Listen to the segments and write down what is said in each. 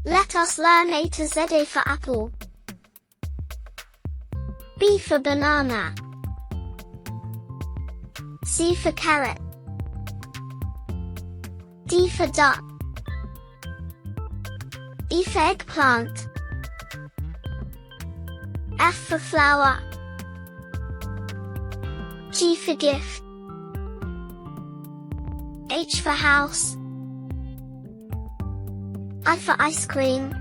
Let us learn A to Z. A for apple. B for banana. C for carrot. D for duck. E for eggplant. F for flower. G for gift. H for house. I for ice cream.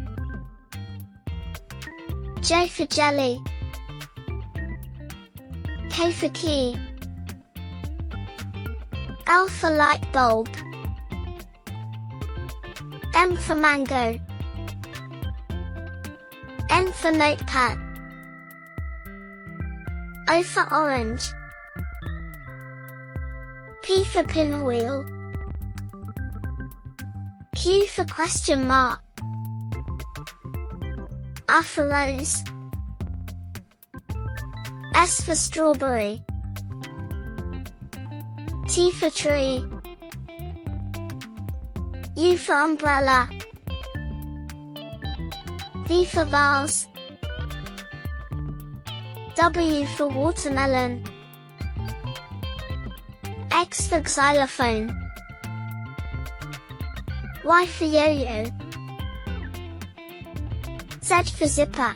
J for jelly. K for key. L for light bulb. M for mango. N for notepad. O for orange. P for pinwheel. Q for question mark. R for rose. S for strawberry. T for tree. U for umbrella. V for vase. W for watermelon. X for xylophone. Y for yo-yo. Z for zipper.